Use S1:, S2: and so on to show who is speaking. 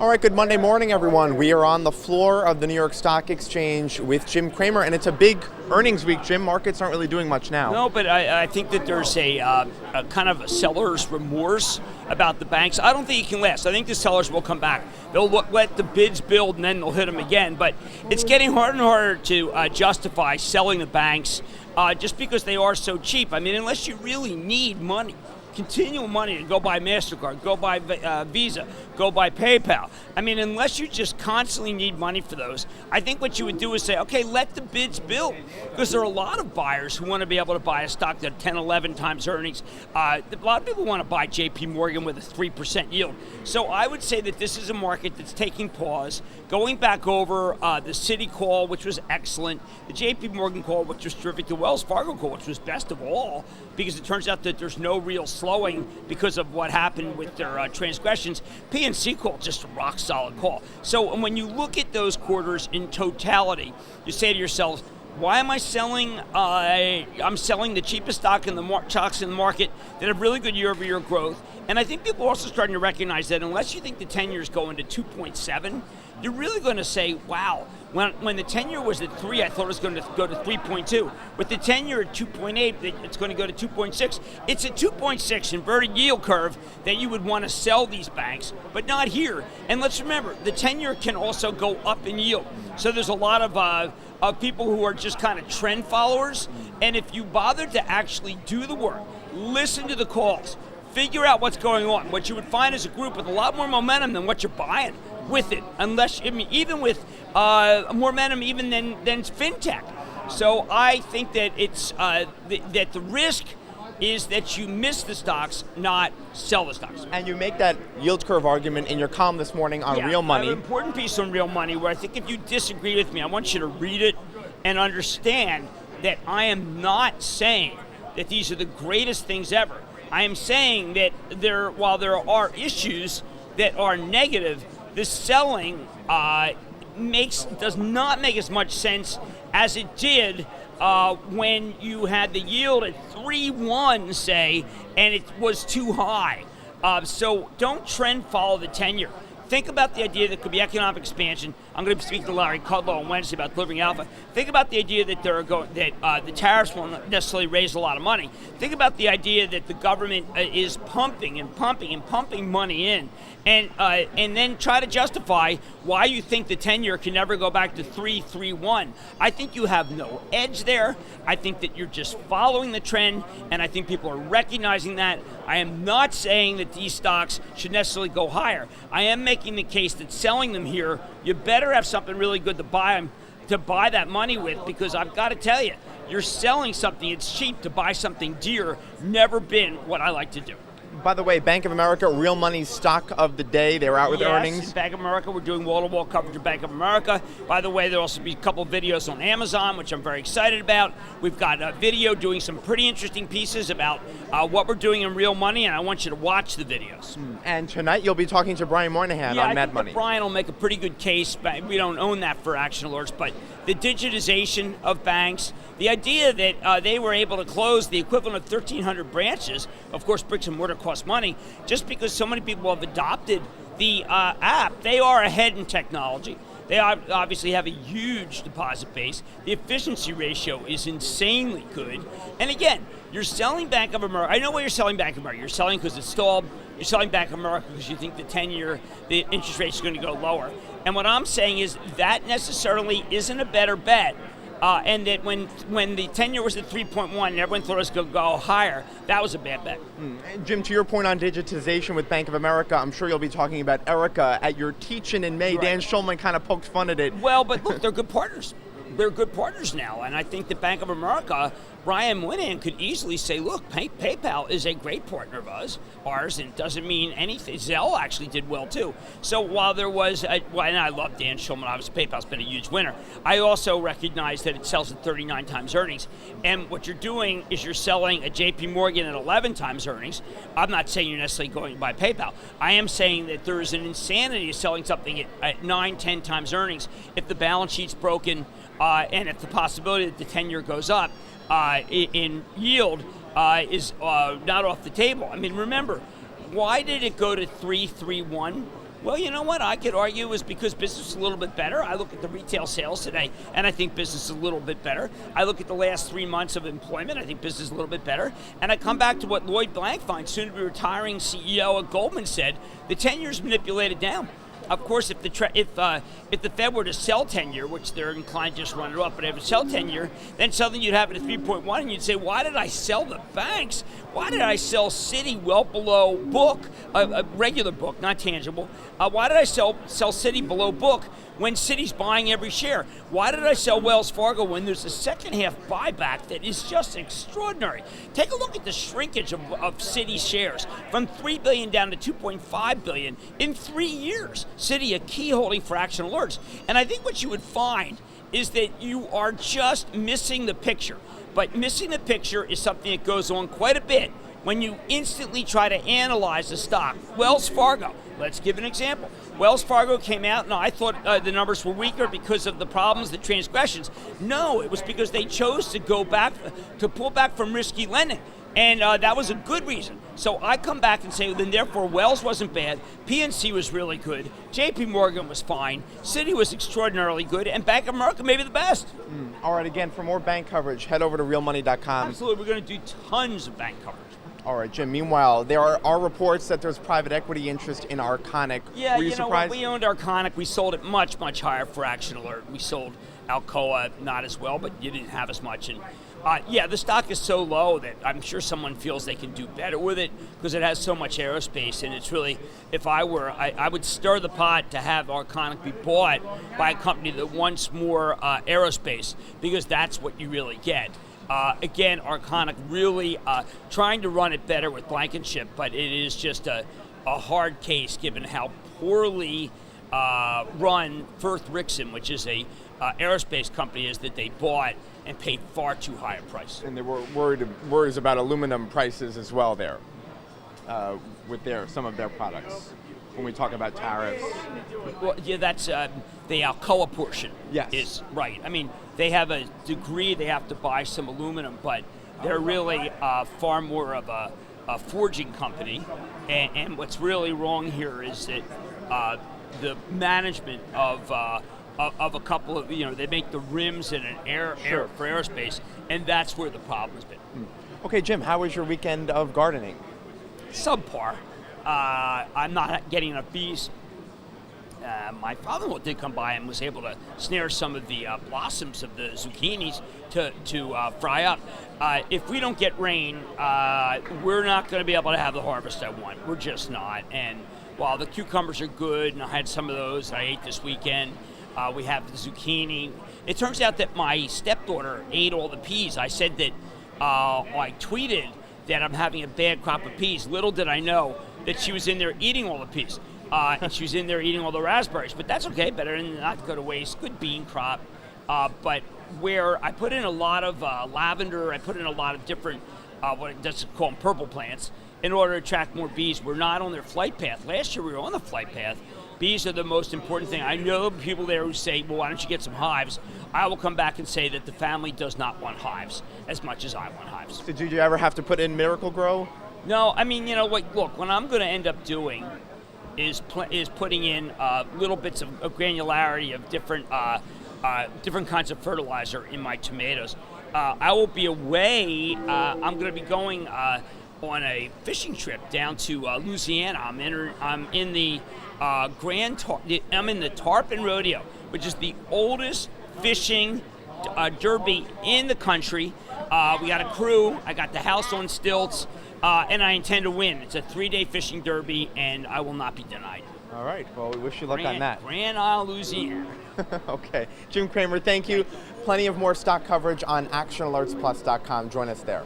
S1: All right, good Monday morning, everyone. We are on the floor of the New York Stock Exchange with Jim Cramer, and it's a big earnings week, Jim. Markets aren't really doing much now.
S2: No, but I think that there's a kind of a seller's remorse about the banks. I don't think it can last. I think the sellers will come back. They'll let the bids build, and then they'll hit them again. But it's getting harder and harder to justify selling the banks just because they are so cheap. I mean, unless you really need money, continual money to go buy MasterCard, go buy Visa, go buy PayPal. I mean, unless you just constantly need money for those, I think what you would do is say, okay, let the bids build. Because there are a lot of buyers who want to be able to buy a stock that 10, 11 times earnings. A lot of people want to buy JP Morgan with a 3% yield. So I would say that this is a market that's taking pause, going back over the Citi call, which was excellent, the JP Morgan call, which was terrific, the Wells Fargo call, which was best of all, because it turns out that there's no real slowing because of what happened with their transgressions. PNC call, just a rock solid call. So when you look at those quarters in totality, you say to yourself, why am I selling? I'm selling the cheapest stocks in the market that have really good year-over-year growth. And I think people are also starting to recognize that unless you think the 10-year is going to 2.7, you're really going to say, wow, when the 10-year was at 3, I thought it was going to go to 3.2. With the 10-year at 2.8, it's going to go to 2.6. It's a 2.6 inverted yield curve that you would want to sell these banks, but not here. And let's remember, the 10-year can also go up in yield. So there's a lot of people who are just kind of trend followers. And if you bother to actually do the work, listen to the calls, figure out what's going on, what you would find is a group with a lot more momentum than what you're buying with it, even with more momentum even than fintech. So I think that it's that the risk is that you miss the stocks, not sell the stocks.
S1: And you make that yield curve argument in your column this morning on Real Money.
S2: I have an important piece on Real Money where I think if you disagree with me, I want you to read it and understand that I am not saying that these are the greatest things ever. I am saying that while there are issues that are negative, the selling does not make as much sense as it did when you had the yield at 3.1, say, and it was too high. So don't trend follow the 10-year. Think about the idea that could be economic expansion. I'm going to be speaking to Larry Kudlow on Wednesday about delivering alpha. Think about the idea that the tariffs won't necessarily raise a lot of money. Think about the idea that the government is pumping money in, and then try to justify why you think the 10-year can never go back to 3.31. I think you have no edge there. I think that you're just following the trend, and I think people are recognizing that. I am not saying that these stocks should necessarily go higher. I am making the case that selling them here, you better have something really good to buy that money with, because I've got to tell you, you're selling something, it's cheap to buy something dear, never been what I like to do.
S1: By the way, Bank of America, Real Money's stock of the day. They were out with earnings.
S2: Bank of America, we're doing wall-to-wall coverage of Bank of America. By the way, there'll also be a couple videos on Amazon, which I'm very excited about. We've got a video doing some pretty interesting pieces about what we're doing in Real Money, and I want you to watch the videos.
S1: And tonight you'll be talking to Brian Moynihan on Mad Money.
S2: Brian will make a pretty good case. We don't own that for Action Alerts, but the digitization of banks, the idea that they were able to close the equivalent of 1,300 branches, of course bricks and mortar cost money, just because so many people have adopted the app. They are ahead in technology. They obviously have a huge deposit base. The efficiency ratio is insanely good. And again, you're selling Bank of America. I know why you're selling Bank of America. You're selling because it's stalled. You're selling Bank of America because you think the 10-year, the interest rate is going to go lower. And what I'm saying is that necessarily isn't a better bet. And that when the 10-year was at 3.1 and everyone thought it was going to go higher, that was a bad bet.
S1: Jim, to your point on digitization with Bank of America, I'm sure you'll be talking about Erica at your teach-in in May. Right. Dan Schulman kind of poked fun at it.
S2: Well, but look, they're good partners. They're good partners now, and I think that Bank of America, Brian Moynihan could easily say, look, PayPal is a great partner of ours, and it doesn't mean anything. Zelle actually did well, too. So while there was, and I love Dan Schulman, obviously PayPal's been a huge winner, I also recognize that it sells at 39 times earnings, and what you're doing is you're selling a JP Morgan at 11 times earnings. I'm not saying you're necessarily going to buy PayPal. I am saying that there is an insanity of selling something at 9, 10 times earnings if the balance sheet's broken, and if the possibility that the 10-year goes up in yield is not off the table. I mean, remember, why did it go to 3.31? Well, you know what? I could argue is because business is a little bit better. I look at the retail sales today, and I think business is a little bit better. I look at the last 3 months of employment. I think business is a little bit better. And I come back to what Lloyd Blankfein, soon-to-be retiring CEO of Goldman, said: the 10-year's manipulated down. Of course, if the Fed were to sell 10-year, which they're inclined to just run it up, but if it sell 10-year, then suddenly you'd have it at 3.1, and you'd say, why did I sell the banks? Why did I sell Citi well below book, a regular book, not tangible? Why did I sell Citi below book when Citi's buying every share? Why did I sell Wells Fargo when there's a second half buyback that is just extraordinary? Take a look at the shrinkage of Citi shares from $3 billion down to $2.5 billion in 3 years. Citi, a key holding for Action Alerts. And I think what you would find is that you are just missing the picture. But missing the picture is something that goes on quite a bit when you instantly try to analyze a stock. Wells Fargo, let's give an example. Wells Fargo came out, and I thought the numbers were weaker because of the problems, the transgressions. No, it was because they chose to go back, to pull back from risky lending. And that was a good reason. So I come back and say, then therefore Wells wasn't bad, PNC was really good, JP Morgan was fine, Citi was extraordinarily good, and Bank of America may be the best.
S1: All right, again, for more bank coverage, head over to realmoney.com.
S2: Absolutely, we're going to do tons of bank coverage.
S1: All right, Jim. Meanwhile, there are reports that there's private equity interest in Arconic.
S2: Yeah,
S1: Were you surprised?
S2: When we owned Arconic, we sold it much, much higher for Action Alert. We sold Alcoa not as well, but you didn't have as much. And yeah, the stock is so low that I'm sure someone feels they can do better with it because it has so much aerospace. And it's really, if I were, I would stir the pot to have Arconic be bought by a company that wants more aerospace, because that's what you really get. Again, Arconic really trying to run it better with Blankenship, but it is just a hard case given how poorly run Firth Rixson, which is a aerospace company, is that they bought and paid far too high a price.
S1: And there were worries about aluminum prices as well there with some of their products. When we talk about tariffs.
S2: Well, yeah, that's the Alcoa portion.
S1: Yes.
S2: Is right. I mean, they have a degree, they have to buy some aluminum, but they're really far more of a forging company. And what's really wrong here is that the management of a couple of, they make the rims and air for aerospace, and that's where the problem has been.
S1: Okay, Jim, how was your weekend of gardening?
S2: Subpar. I'm not getting enough bees. My father-in-law did come by and was able to snare some of the blossoms of the zucchinis to fry up. If we don't get rain, we're not going to be able to have the harvest I want. We're just not. And while the cucumbers are good, and I had some of those I ate this weekend, we have the zucchini. It turns out that my stepdaughter ate all the peas. I said that, I tweeted that I'm having a bad crop of peas. Little did I know that she was in there eating all the peas. And she was in there eating all the raspberries. But that's okay, better than not to go to waste. Good bean crop. But where I put in a lot of lavender, I put in a lot of different, what does call them purple plants, in order to attract more bees. We're not on their flight path. Last year we were on the flight path. Bees are the most important thing. I know people there who say, well, why don't you get some hives? I will come back and say that the family does not want hives as much as I want hives.
S1: Did you ever have to put in Miracle Grow?
S2: No, I mean, look, what I'm going to end up doing is putting in little bits of granularity of different kinds of fertilizer in my tomatoes. I will be away. I'm going to be going on a fishing trip down to Louisiana. I'm in the I'm in the Tarpon Rodeo, which is the oldest fishing derby in the country. We got a crew. I got the house on stilts, and I intend to win. It's a 3-day fishing derby, and I will not be denied.
S1: All right. Well, we wish you luck on that.
S2: Grand Isle, Louisiana.
S1: Okay. Jim Cramer, thank you. Plenty of more stock coverage on actionalertsplus.com. Join us there.